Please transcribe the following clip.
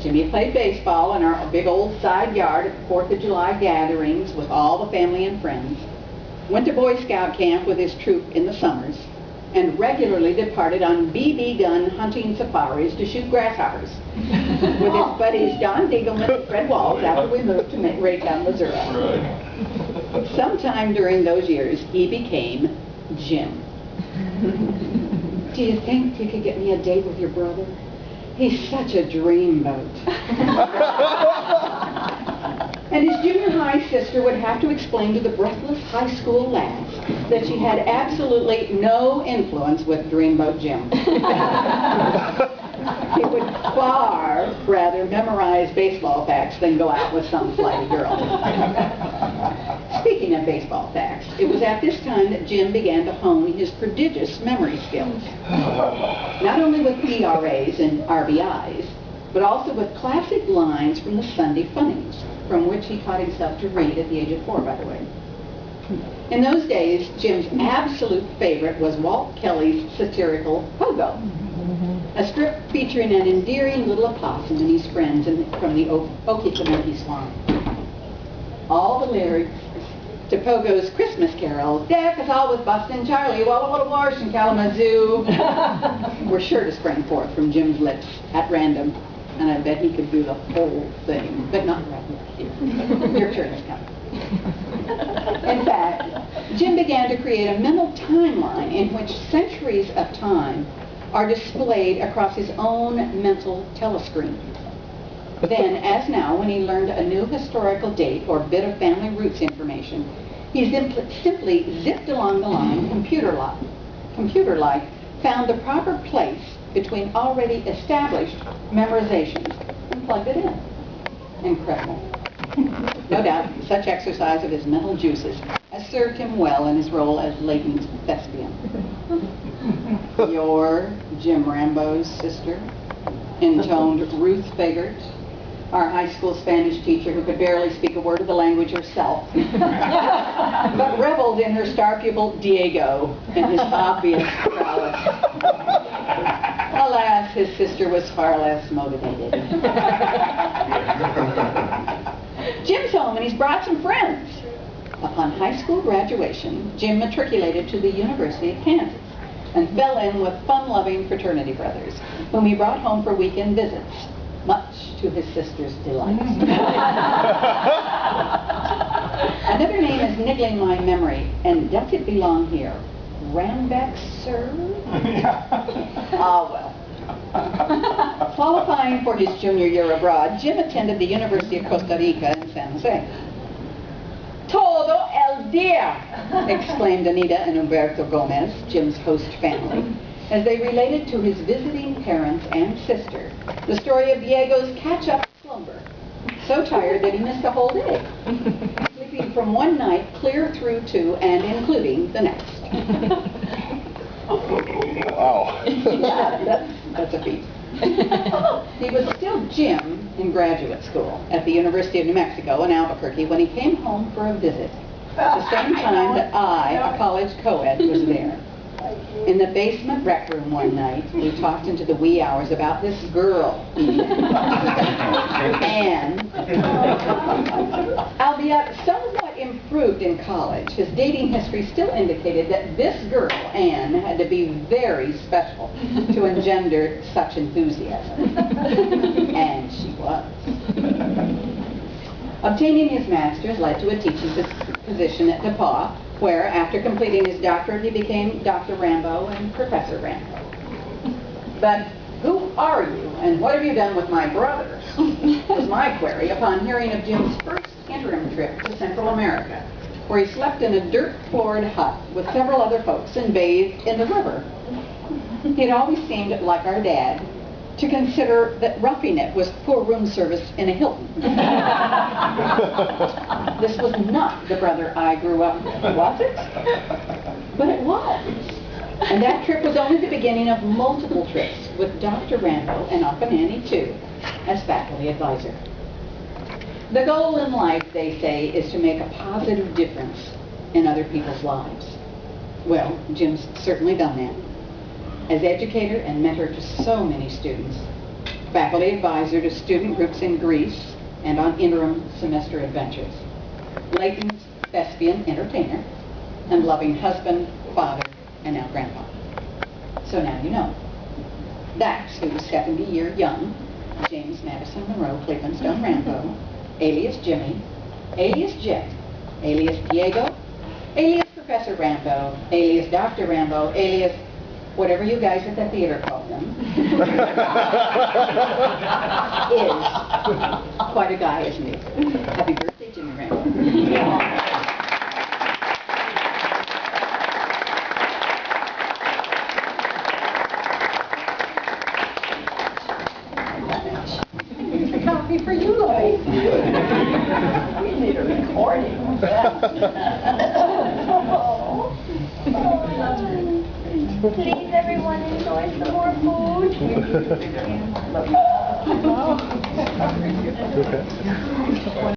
Jimmy played baseball in our big old side yard at the 4th of July gatherings with all the family and friends, went to Boy Scout camp with his troop in the summers, and regularly departed on BB gun hunting safaris to shoot grasshoppers with his buddies Don Diegelman and Fred Walls after we moved to Raytown, Missouri. Right. Sometime during those years, he became Jim. Do you think you could get me a date with your brother? He's such a dreamboat. And his junior high sister would have to explain to the breathless high school lads that she had absolutely no influence with Dreamboat Jim. He would far rather memorize baseball facts than go out with some flighty girl. Speaking of baseball facts, it was at this time that Jim began to hone his prodigious memory skills. Not only with ERAs and RBIs, but also with classic lines from the Sunday Funnies, from which he taught himself to read at the age of 4, by the way. In those days, Jim's absolute favorite was Walt Kelly's satirical Pogo, a strip featuring an endearing little opossum and his friends from the Okefenokee Swamp. All the lyrics to Pogo's Christmas Carol, "Deck us all with Bustin' Charlie, Walla Walla Wash in Kalamazoo," were sure to spring forth from Jim's lips at random, and I bet he could do the whole thing, but not right here. Your turn is coming. In fact, Jim began to create a mental timeline in which centuries of time are displayed across his own mental telescreen. Then, as now, when he learned a new historical date or bit of family roots information, he simply zipped along the line, computer-like, found the proper place between already established memorizations and plugged it in. Incredible. No doubt, such exercise of his mental juices has served him well in his role as latent thespian. Your Jim Rambo's sister, intoned Ruth Fagert, our high school Spanish teacher who could barely speak a word of the language herself, but reveled in her star pupil Diego and his obvious prowess. Alas, his sister was far less motivated. Jim's home and he's brought some friends. Upon high school graduation, Jim matriculated to the University of Kansas and fell in with fun-loving fraternity brothers, whom he brought home for weekend visits, much to his sister's delight. Another name is niggling my memory, and does it belong here? Rambeck, sir? Ah, well. Qualifying for his junior year abroad, Jim attended the University of Costa Rica in San Jose. "Todo el día!" exclaimed Anita and Humberto Gomez, Jim's host family, as they related to his visiting parents and sister the story of Diego's catch-up slumber, so tired that he missed a whole day, sleeping from one night clear through to and including the next. Wow. Yeah, that's a feat. He was still Jim in graduate school at the University of New Mexico in Albuquerque when he came home for a visit, at the same time that I, a college co-ed, was there. In the basement rec room one night, we talked into the wee hours about this girl, Anne. Albeit somewhat improved in college, his dating history still indicated that this girl, Anne, had to be very special to engender such enthusiasm. And she was. Obtaining his master's led to a teaching position at DePauw, where, after completing his doctorate, he became Dr. Rambo and Professor Rambo. But who are you, and what have you done with my brother? Was my query upon hearing of Jim's first interim trip to Central America, where he slept in a dirt-floored hut with several other folks and bathed in the river. He had always seemed, like our dad, to consider that roughing it was poor room service in a Hilton. This was not the brother I grew up with, was it? But it was. And that trip was only the beginning of multiple trips with Dr. Rambo and Aunt Annie, too, as faculty advisor. The goal in life, they say, is to make a positive difference in other people's lives. Well, Jim's certainly done that. As educator and mentor to so many students, faculty advisor to student groups in Greece and on interim semester adventures, Layton's thespian entertainer, and loving husband, father, and now grandpa. So now you know. That's who's 70-year young James Madison Monroe Cleveland Stone Rambo, alias Jimmy, alias Jim, alias Diego, alias Professor Rambo, alias Dr. Rambo, alias whatever you guys at the theater call him, is quite a guy, isn't he? Happy birthday, Jimmy Rambo. Copy for you, Lloyd. We need a recording. Please, everyone, enjoy some more food.